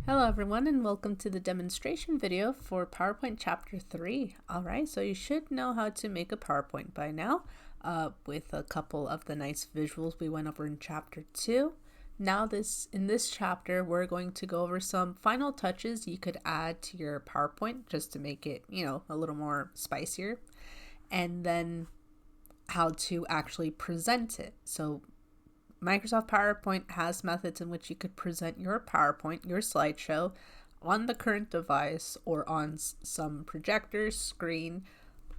Hello everyone and welcome to the demonstration video for PowerPoint Chapter 3. Alright, so you should know how to make a PowerPoint by now with a couple of the nice visuals we went over in Chapter 2. Now in this chapter we're going to go over some final touches you could add to your PowerPoint just to make it, a little more spicier, and then how to actually present it. So Microsoft PowerPoint has methods in which you could present your PowerPoint, your slideshow, on the current device or on some projector screen,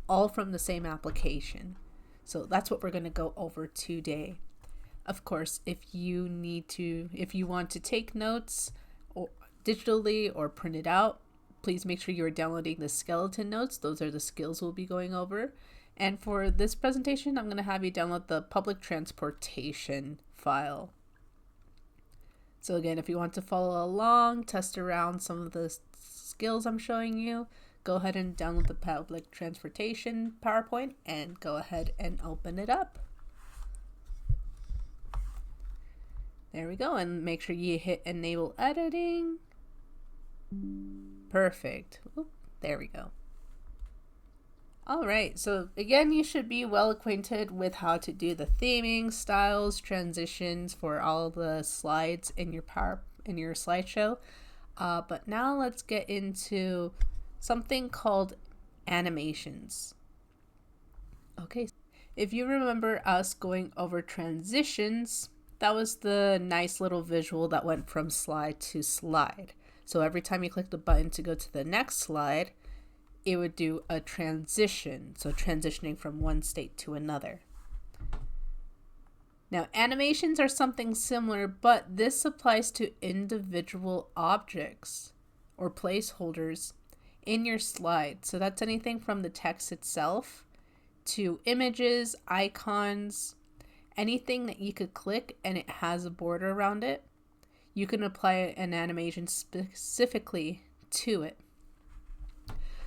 all from the same application. So that's what we're going to go over today. Of course, if you want to take notes or digitally or print it out, please make sure you are downloading the skeleton notes. Those are the skills we'll be going over. And for this presentation, I'm going to have you download the public transportation file. So again, if you want to follow along, test around some of the skills I'm showing you, go ahead and download the public transportation PowerPoint and go ahead and open it up. There we go, and make sure you hit enable editing. Perfect. Oop, there we go. Alright, so again, you should be well acquainted with how to do the theming, styles, transitions for all the slides in your slideshow. But now let's get into something called animations. Okay, if you remember us going over transitions, that was the nice little visual that went from slide to slide. So every time you click the button to go to the next slide, it would do a transition, so transitioning from one state to another. Now, animations are something similar, but this applies to individual objects or placeholders in your slide. So that's anything from the text itself to images, icons, anything that you could click and it has a border around it. You can apply an animation specifically to it.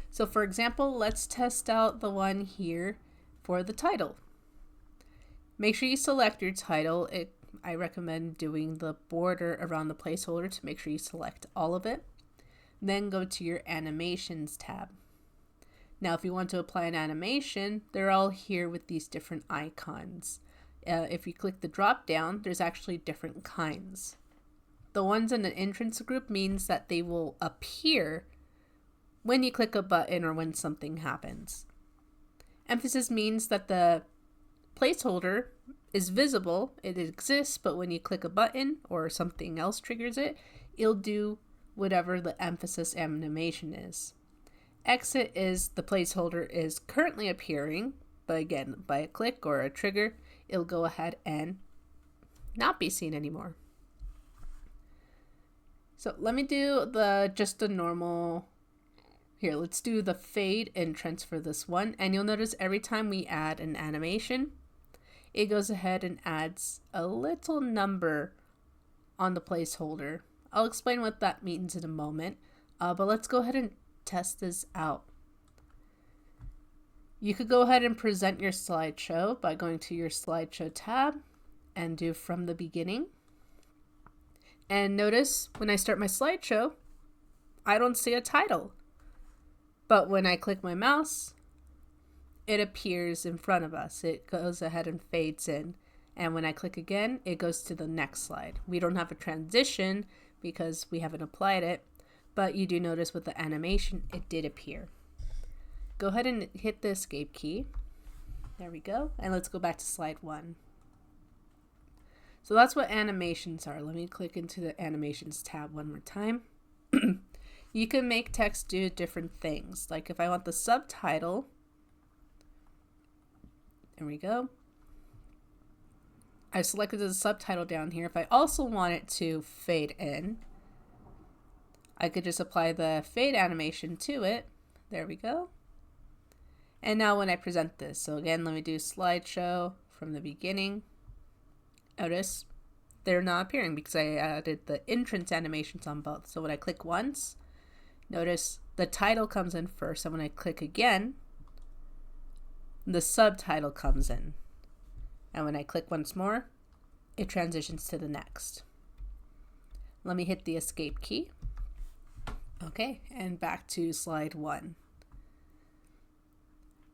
So for example, let's test out the one here for the title. Make sure you select your title. I recommend doing the border around the placeholder to make sure you select all of it. Then go to your animations tab. Now if you want to apply an animation, they're all here with these different icons. If you click the drop down, there's actually different kinds. The ones in the entrance group means that they will appear when you click a button or when something happens. Emphasis means that the placeholder is visible, it exists, but when you click a button or something else triggers it, it'll do whatever the emphasis animation is. Exit is the placeholder is currently appearing, but again, by a click or a trigger, it'll go ahead and not be seen anymore. So let me do just the normal. Here, let's do the fade entrance for this one. And you'll notice every time we add an animation, it goes ahead and adds a little number on the placeholder. I'll explain what that means in a moment, but let's go ahead and test this out. You could go ahead and present your slideshow by going to your slideshow tab and do from the beginning. And notice when I start my slideshow, I don't see a title. But when I click my mouse, it appears in front of us. It goes ahead and fades in. And when I click again, it goes to the next slide. We don't have a transition because we haven't applied it, but you do notice with the animation, it did appear. Go ahead and hit the escape key. There we go. And let's go back to slide 1. So that's what animations are. Let me click into the animations tab one more time. You can make text do different things. Like if I want the subtitle, there we go. I selected the subtitle down here. If I also want it to fade in, I could just apply the fade animation to it. There we go. And now when I present this, so again, let me do slideshow from the beginning. Notice they're not appearing because I added the entrance animations on both. So when I click once, notice the title comes in first, and when I click again, the subtitle comes in. And when I click once more, it transitions to the next. Let me hit the escape key. Okay, and back to slide 1.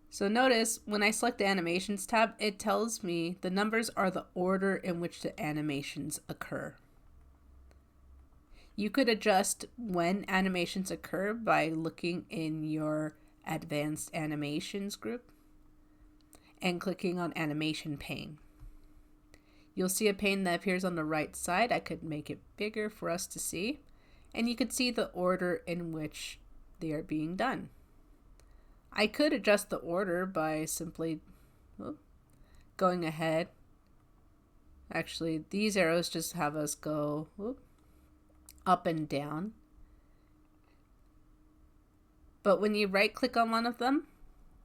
So notice when I select the Animations tab, it tells me the numbers are the order in which the animations occur. You could adjust when animations occur by looking in your Advanced Animations group and clicking on Animation Pane. You'll see a pane that appears on the right side. I could make it bigger for us to see. And you could see the order in which they are being done. I could adjust the order by simply going ahead. Actually, these arrows just have us go up and down. But when you right click on one of them,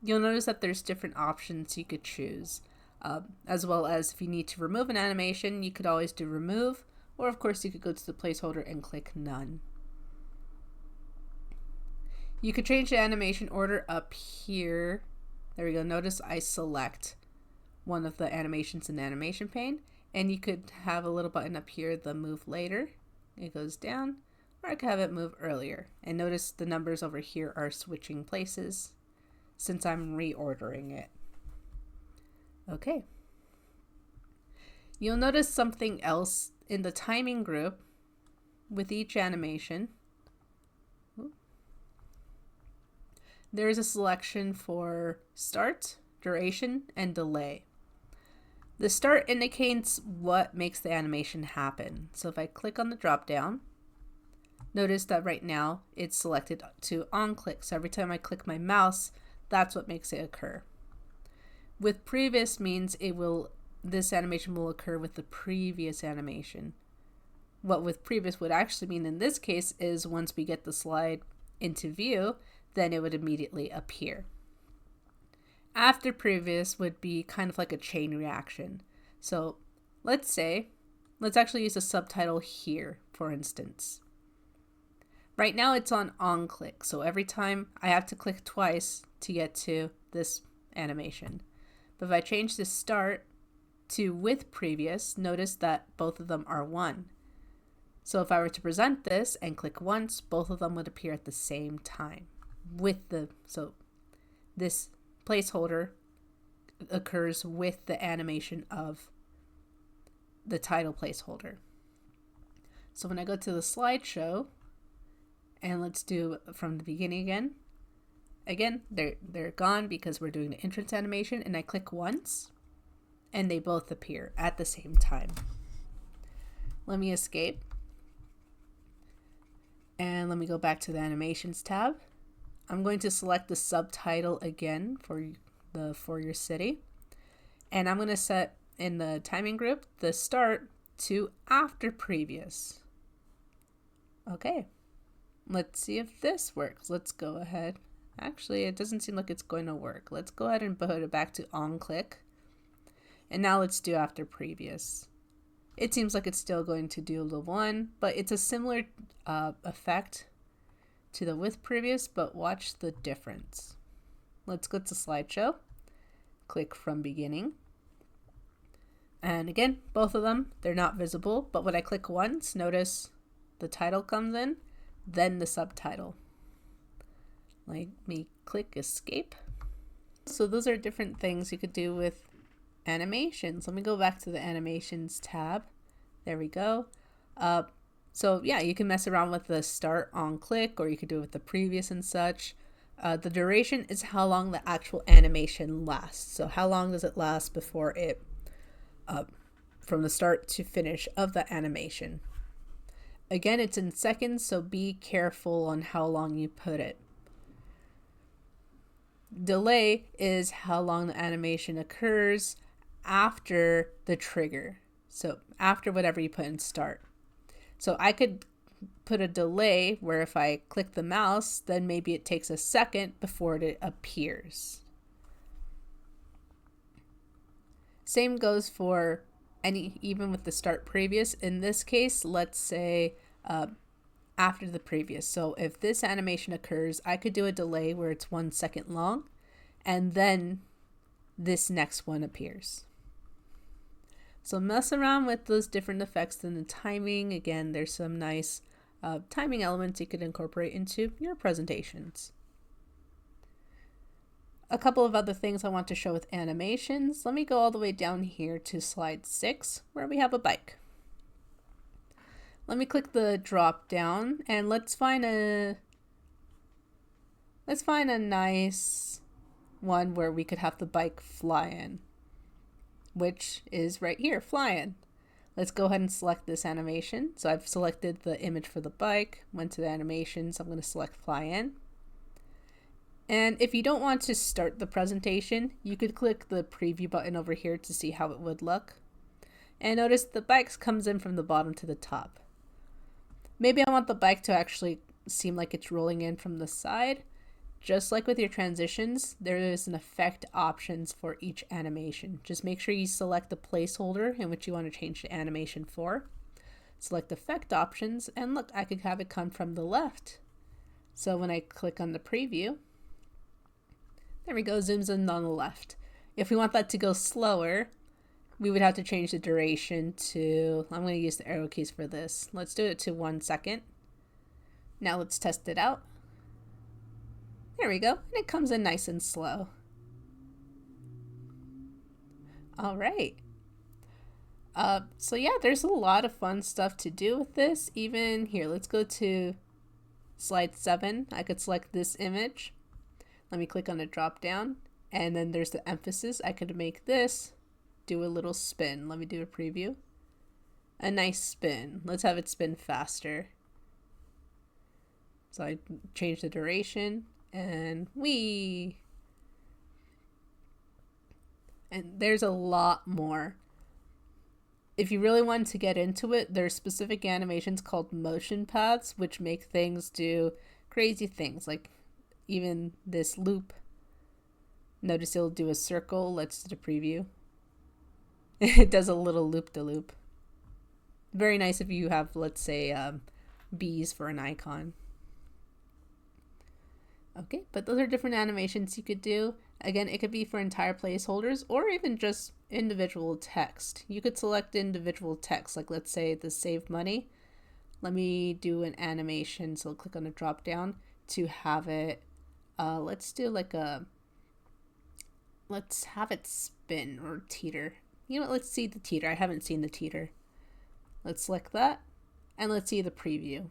you'll notice that there's different options you could choose. As well as if you need to remove an animation, you could always do remove, or of course you could go to the placeholder and click none. You could change the animation order up here. There we go. Notice I select one of the animations in the animation pane, and you could have a little button up here, the move later. It goes down, or I could have it move earlier. And notice the numbers over here are switching places since I'm reordering it. Okay. You'll notice something else in the timing group with each animation. There is a selection for start, duration, and delay. The start indicates what makes the animation happen. So if I click on the drop down, notice that right now it's selected to on click. So every time I click my mouse, that's what makes it occur. With previous means this animation will occur with the previous animation. What with previous would actually mean in this case is once we get the slide into view, then it would immediately appear. After previous would be kind of like a chain reaction. So let's actually use a subtitle here, for instance. Right now it's on click, so every time I have to click twice to get to this animation. But if I change the start to with previous, notice that both of them are 1. So if I were to present this and click once, both of them would appear at the same time. So this placeholder occurs with the animation of the title placeholder. So when I go to the slideshow, and let's do from the beginning again, they're gone because we're doing the entrance animation, and I click once and they both appear at the same time. Let me escape and let me go back to the Animations tab. I'm going to select the subtitle again for your city, and I'm going to set in the timing group the start to after previous. Okay, let's see if this works. Let's go ahead. Actually, it doesn't seem like it's going to work. Let's go ahead and put it back to on click. And now let's do after previous. It seems like it's still going to do the 1, but it's a similar effect to the with previous, but watch the difference. Let's go to slideshow. Click from beginning. And again, both of them, they're not visible, but when I click once, notice the title comes in, then the subtitle. Let me click escape. So those are different things you could do with animations. Let me go back to the Animations tab. There we go. So yeah, you can mess around with the start on click, or you could do it with the previous and such. The duration is how long the actual animation lasts. So how long does it last before it, from the start to finish of the animation. Again, it's in seconds, so be careful on how long you put it. Delay is how long the animation occurs after the trigger. So after whatever you put in start. So I could put a delay where if I click the mouse, then maybe it takes a second before it appears. Same goes for even with the start previous. In this case, let's say after the previous. So if this animation occurs, I could do a delay where it's 1 second long, and then this next one appears. So mess around with those different effects in the timing. Again, there's some nice timing elements you could incorporate into your presentations. A couple of other things I want to show with animations. Let me go all the way down here to slide 6 where we have a bike. Let me click the drop down and let's find a nice one where we could have the bike fly in, which is right here, fly in. Let's go ahead and select this animation. So I've selected the image for the bike, went to the animations, I'm going to select fly in. And if you don't want to start the presentation, you could click the preview button over here to see how it would look. And notice the bike comes in from the bottom to the top. Maybe I want the bike to actually seem like it's rolling in from the side. Just like with your transitions, there is an effect options for each animation. Just make sure you select the placeholder in which you want to change the animation for. Select effect options, and look, I could have it come from the left. So when I click on the preview, there we go, zooms in on the left. If we want that to go slower, we would have to change the duration to, I'm going to use the arrow keys for this. Let's do it to 1 second. Now let's test it out. There we go, and it comes in nice and slow. All right. So yeah, there's a lot of fun stuff to do with this. Even here, let's go to slide 7. I could select this image. Let me click on the drop down, and then there's the emphasis. I could make this do a little spin. Let me do a preview. A nice spin. Let's have it spin faster. So I change the duration, and whee! And there's a lot more. If you really want to get into it, there's specific animations called motion paths, which make things do crazy things, like even this loop. Notice it'll do a circle. Let's do the preview. It does a little loop-de-loop. Very nice if you have, let's say, bees for an icon. Okay, but those are different animations you could do. Again, it could be for entire placeholders or even just individual text. You could select individual text, like let's say the save money. Let me do an animation, so I'll click on the drop down to have it, let's do like let's have it spin or teeter. You know what, let's see the teeter. I haven't seen the teeter. Let's select that, and let's see the preview.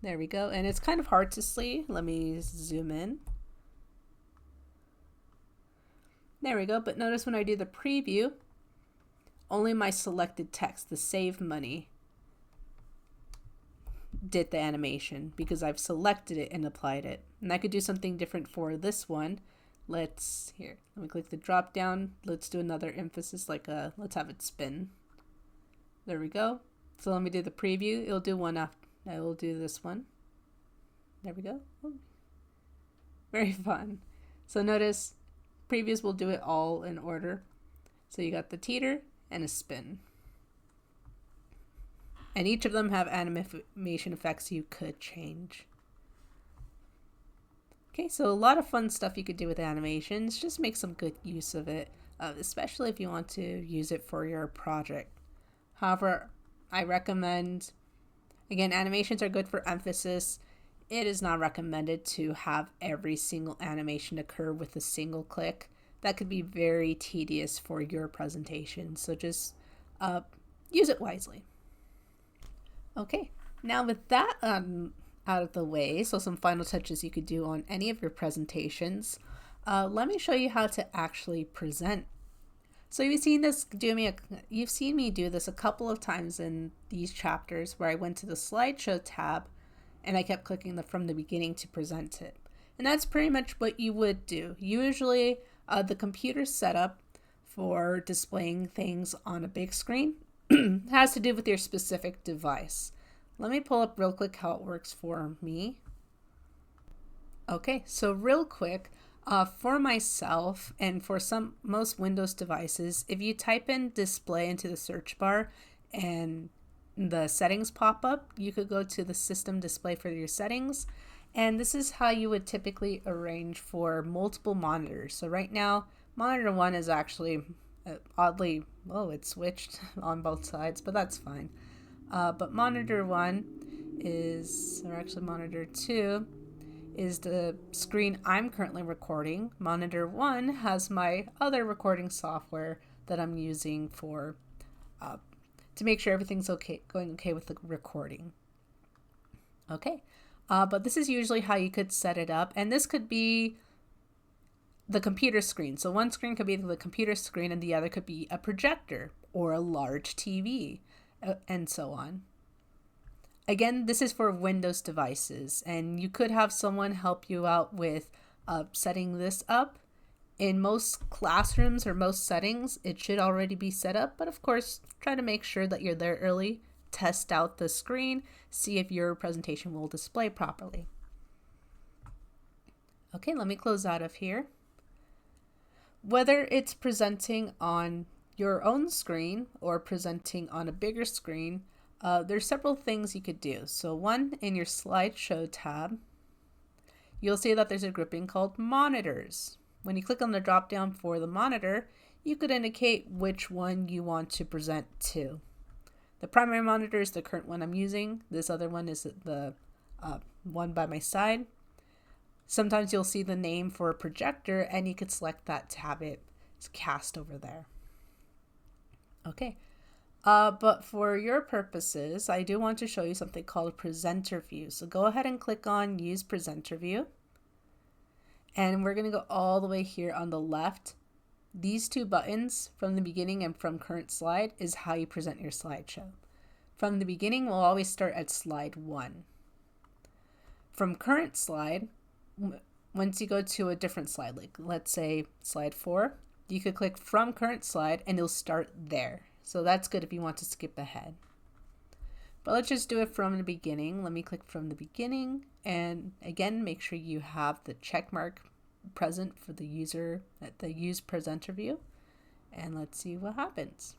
There we go, and it's kind of hard to see. Let me zoom in. There we go, but notice when I do the preview, only my selected text, the save money, did the animation because I've selected it and applied it. And I could do something different for this one. Let me click the drop down. Let's do another emphasis, like let's have it spin. There we go. So let me do the preview. It'll do one after. I will do this one. There we go. Ooh. Very fun. So notice previews will do it all in order. So you got the teeter and a spin. And each of them have animation effects you could change. Okay, so a lot of fun stuff you could do with animations. Just make some good use of it, especially if you want to use it for your project. However, I recommend, again, animations are good for emphasis. It is not recommended to have every single animation occur with a single click. That could be very tedious for your presentation. So just use it wisely. Okay, now with that out of the way, so some final touches you could do on any of your presentations, let me show you how to actually present. So you've seen me do this a couple of times in these chapters where I went to the Slideshow tab and I kept clicking from the beginning to present it. And that's pretty much what you would do. Usually the computer setup for displaying things on a big screen has to do with your specific device. Let me pull up real quick how it works for me. Okay, so real quick, for myself and for most Windows devices, if you type in display into the search bar and the settings pop up, you could go to the system display for your settings, and this is how you would typically arrange for multiple monitors. So right now, monitor 1 is actually oddly, it switched on both sides, but that's fine. But monitor 1 is, or actually monitor 2, is the screen I'm currently recording. Monitor 1 has my other recording software that I'm using for to make sure everything's going okay with the recording. Okay, but this is usually how you could set it up, and this could be the computer screen. So one screen could be the computer screen and the other could be a projector or a large TV, and so on. Again, this is for Windows devices, and you could have someone help you out with setting this up. In most classrooms or most settings, it should already be set up, but of course, try to make sure that you're there early, test out the screen, see if your presentation will display properly. Okay, let me close out of here. Whether it's presenting on your own screen or presenting on a bigger screen, there's several things you could do. So one, in your Slideshow tab, you'll see that there's a grouping called monitors. When you click on the drop down for the monitor, you could indicate which one you want to present to. The primary monitor is the current one I'm using. This other one is the one by my side. Sometimes you'll see the name for a projector and you could select that to have it cast over there. Okay, but for your purposes, I do want to show you something called presenter view. So go ahead and click on use presenter view. And we're going to go all the way here on the left. These two buttons, from the beginning and from current slide, is how you present your slideshow. From the beginning, we'll always start at slide 1. From current slide, once you go to a different slide, like let's say slide 4, you could click from current slide and it'll start there. So that's good if you want to skip ahead. But let's just do it from the beginning. Let me click from the beginning, and again, make sure you have the check mark present for the user at the use presenter view, and let's see what happens.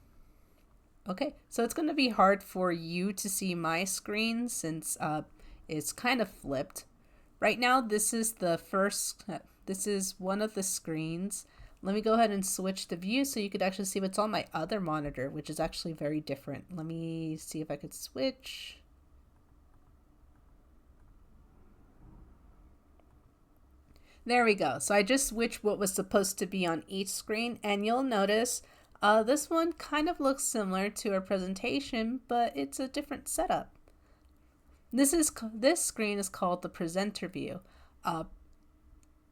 Okay, so it's going to be hard for you to see my screen since it's kind of flipped. Right now, this is one of the screens. Let me go ahead and switch the view so you could actually see what's on my other monitor, which is actually very different. Let me see if I could switch. There we go. So I just switched what was supposed to be on each screen, and you'll notice this one kind of looks similar to our presentation, but it's a different setup. This screen is called the presenter view.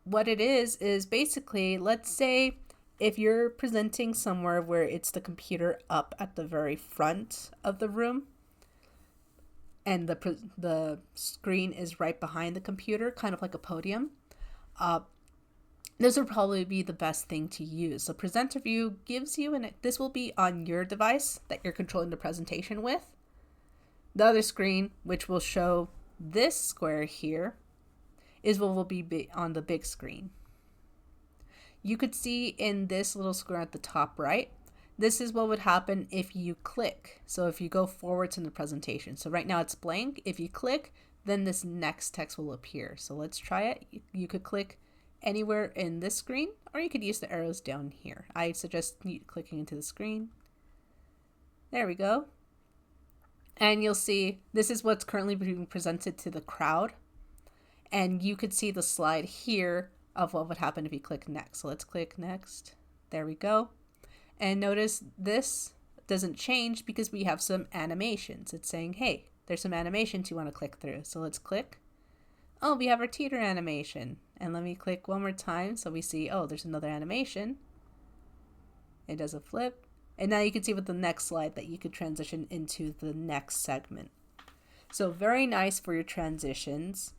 What it is basically, let's say if you're presenting somewhere where it's the computer up at the very front of the room and the screen is right behind the computer, kind of like a podium, this would probably be the best thing to use. So presenter view gives you, this will be on your device that you're controlling the presentation with. The other screen, which will show this square here, is what will be on the big screen. You could see in this little square at the top right, this is what would happen if you click. So if you go forwards in the presentation. So right now it's blank. If you click, then this next text will appear. So let's try it. You could click anywhere in this screen, or you could use the arrows down here. I suggest clicking into the screen. There we go. And you'll see this is what's currently being presented to the crowd. And you could see the slide here of what would happen if you click next. So let's click next. There we go. And notice this doesn't change because we have some animations. It's saying, hey, there's some animations you want to click through. So let's click. Oh, we have our teeter animation. And let me click one more time so we see, oh, there's another animation. It does a flip. And now you can see with the next slide that you could transition into the next segment. So very nice for your transitions.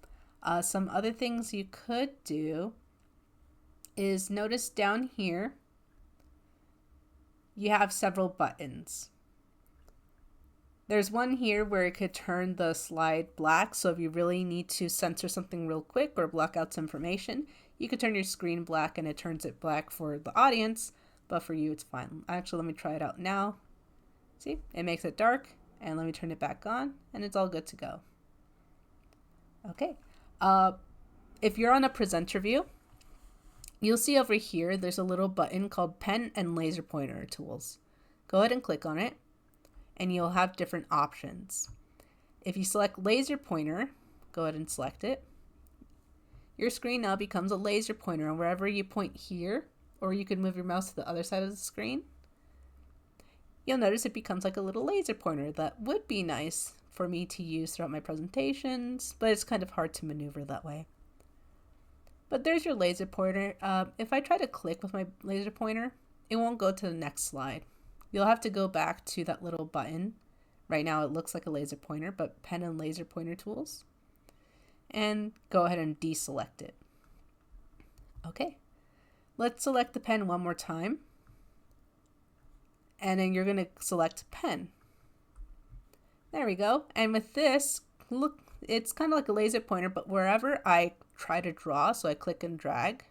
Some other things you could do is notice down here, you have several buttons. There's one here where it could turn the slide black. So if you really need to censor something real quick or block out some information, you could turn your screen black and it turns it black for the audience, but for you, it's fine. Actually, let me try it out now. See, it makes it dark, and let me turn it back on, and it's all good to go. Okay. If you're on a presenter view, you'll see over here, there's a little button called pen and laser pointer tools. Go ahead and click on it. and you'll have different options. If you select laser pointer, go ahead and select it. Your screen now becomes a laser pointer, and wherever you point here, or you could move your mouse to the other side of the screen, you'll notice it becomes like a little laser pointer. That would be nice for me to use throughout my presentations, but it's kind of hard to maneuver that way. But there's your laser pointer. If I try to click with my laser pointer, it won't go to the next slide. You'll have to go back to that little button. Right now it looks like a laser pointer, but pen and laser pointer tools. And go ahead and deselect it. Okay, let's select the pen one more time. And then you're going to select pen. There we go. And with this, look, it's kind of like a laser pointer, but wherever I try to draw, so I click and drag,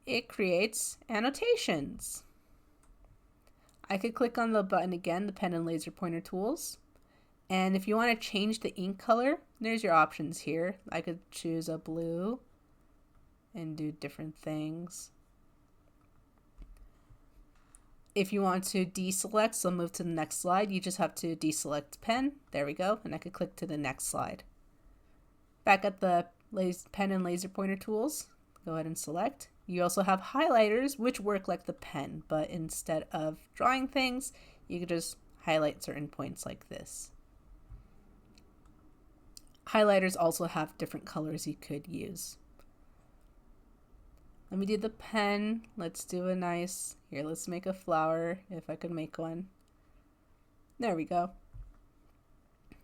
it creates annotations. I could click on the button again, the pen and laser pointer tools. And if you want to change the ink color, there's your options here. I could choose a blue and do different things. If you want to deselect, so move to the next slide, you just have to deselect pen. There we go. And I could click to the next slide. Back at the pen and laser pointer tools, go ahead and select. You also have highlighters, which work like the pen, but instead of drawing things, you could just highlight certain points like this. Highlighters also have different colors you could use. Let me do the pen. Let's do a nice, here, let's make a flower, if I could make one. There we go.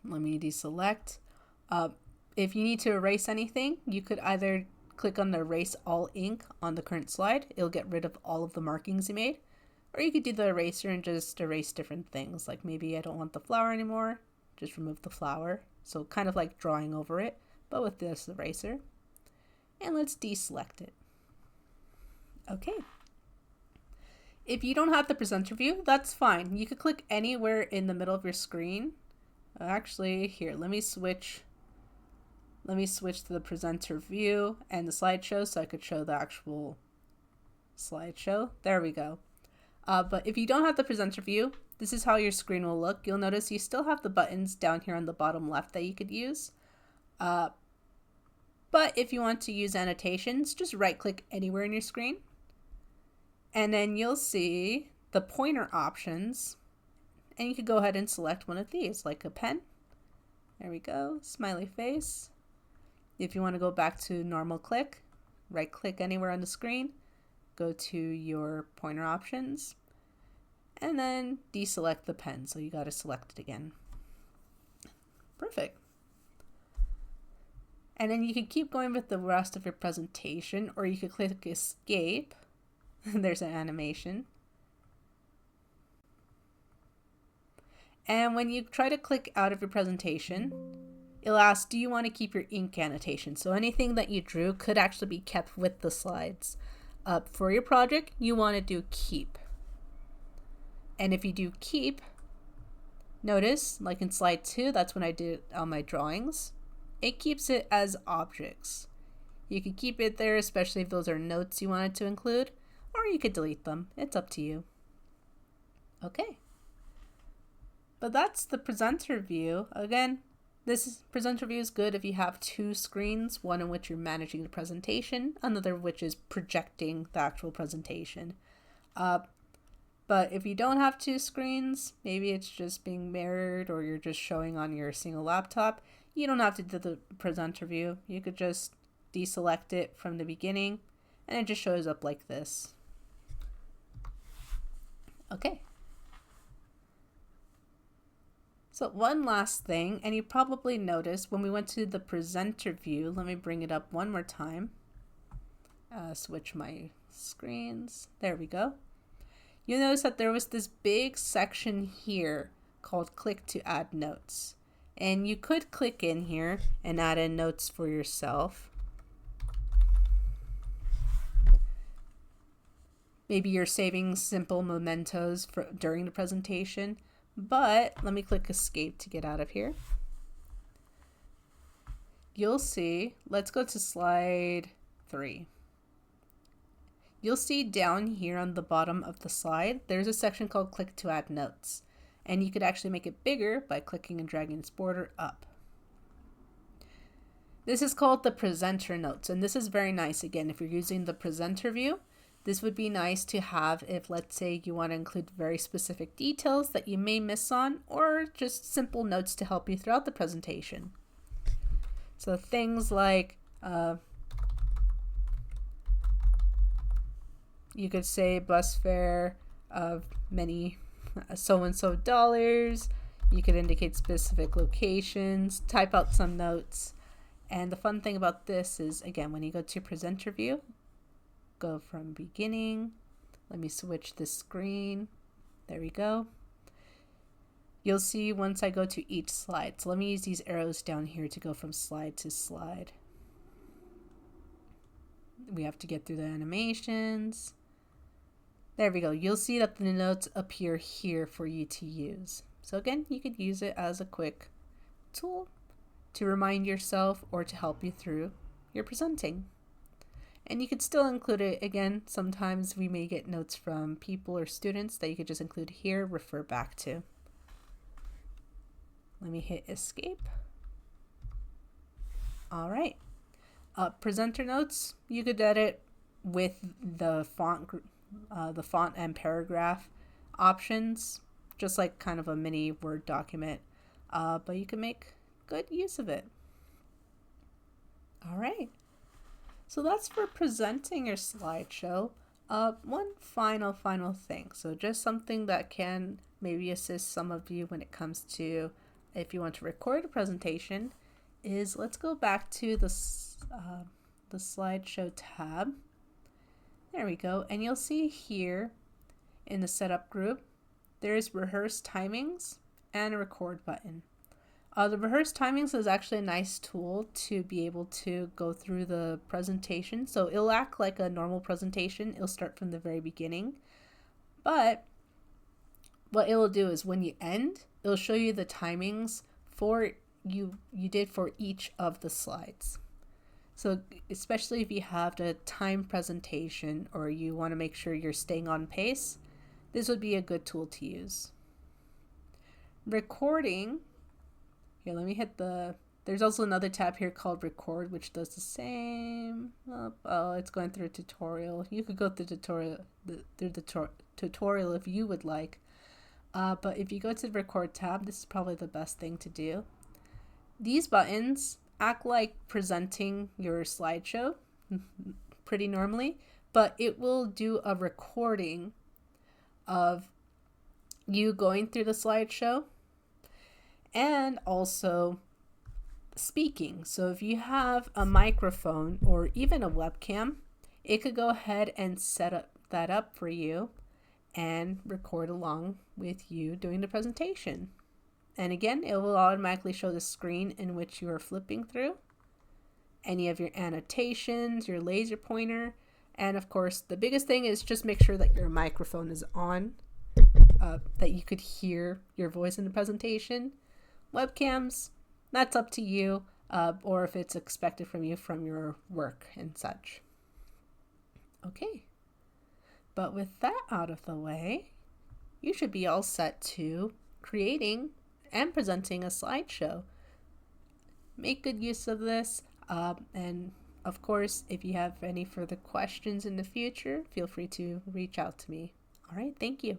Let me deselect. If you need to erase anything, you could either click on the erase all ink on the current slide. It'll get rid of all of the markings you made. Or you could do the eraser and just erase different things. Like maybe I don't want the flower anymore. Just remove the flower. So kind of like drawing over it, but with this eraser. And let's deselect it. Okay. If you don't have the presenter view, that's fine. You could click anywhere in the middle of your screen. Actually, here, let me switch to the presenter view and the slideshow so I could show the actual slideshow. There we go. But if you don't have the presenter view, this is how your screen will look. You'll notice you still have the buttons down here on the bottom left that you could use. But if you want to use annotations, just right click anywhere in your screen. And then you'll see the pointer options. And you could go ahead and select one of these, like a pen. There we go, smiley face. If you want to go back to normal click, right click anywhere on the screen, go to your pointer options, and then deselect the pen. So you got to select it again. Perfect. And then you can keep going with the rest of your presentation, or you could click escape. There's an animation. And when you try to click out of your presentation, it'll ask, do you want to keep your ink annotation? So anything that you drew could actually be kept with the slides. For your project, you want to do keep. And if you do keep, notice, like in slide 2, that's when I did all my drawings. It keeps it as objects. You could keep it there, especially if those are notes you wanted to include, or you could delete them. It's up to you. Okay. But that's the presenter view. Again, this presenter view is good if you have two screens, one in which you're managing the presentation, another which is projecting the actual presentation. But if you don't have two screens, maybe it's just being mirrored or you're just showing on your single laptop, you don't have to do the presenter view. You could just deselect it from the beginning and it just shows up like this. Okay. So one last thing, and you probably noticed when we went to the presenter view, let me bring it up one more time. Switch my screens. There we go. You'll notice that there was this big section here called click to add notes. And you could click in here and add in notes for yourself. Maybe you're saving simple mementos during the presentation. But let me click escape to get out of here. You'll see, let's go to slide 3. you'll see down here on the bottom of the slide, there's a section called Click to Add Notes. And you could actually make it bigger by clicking and dragging its border up. This is called the presenter notes, and this is very nice. Again, if you're using the presenter view, this would be nice to have if, let's say, you want to include very specific details that you may miss on, or just simple notes to help you throughout the presentation. So things like, you could say bus fare of many so-and-so dollars. You could indicate specific locations, type out some notes. And the fun thing about this is, again, when you go to presenter view, go from beginning. Let me switch the screen. There we go. You'll see once I go to each slide. So let me use these arrows down here to go from slide to slide. We have to get through the animations. There we go. You'll see that the notes appear here for you to use. So again, you could use it as a quick tool to remind yourself or to help you through your presenting. And you could still include it. Again, sometimes we may get notes from people or students that you could just include here, refer back to. Let me hit escape. All right. Presenter notes, you could edit with the font and paragraph options, just like kind of a mini Word document, but you can make good use of it. All right. So that's for presenting your slideshow. One final thing. So just something that can maybe assist some of you when it comes to if you want to record a presentation is, let's go back to the slideshow tab. There we go. And you'll see here in the setup group, there's rehearse timings and a record button. The rehearse timings is actually a nice tool to be able to go through the presentation. So it'll act like a normal presentation. It'll start from the very beginning. But what it'll do is when you end, it'll show you the timings for you did for each of the slides. So especially if you have the time presentation or you want to make sure you're staying on pace, this would be a good tool to use. Recording. Here, let me hit there's also another tab here called record, which does the same. Oh, it's going through a tutorial. You could go through the tutorial if you would like. But if you go to the record tab, this is probably the best thing to do. These buttons act like presenting your slideshow pretty normally, but it will do a recording of you going through the slideshow and also speaking. So if you have a microphone or even a webcam, it could go ahead and set that up for you and record along with you doing the presentation. And again, it will automatically show the screen in which you are flipping through. Any of your annotations, your laser pointer, and of course, the biggest thing is just make sure that your microphone is on, that you could hear your voice in the presentation. Webcams, that's up to you, or if it's expected from you from your work and such. Okay, but with that out of the way, you should be all set to creating and presenting a slideshow. Make good use of this, and of course, if you have any further questions in the future, feel free to reach out to me. All right, thank you.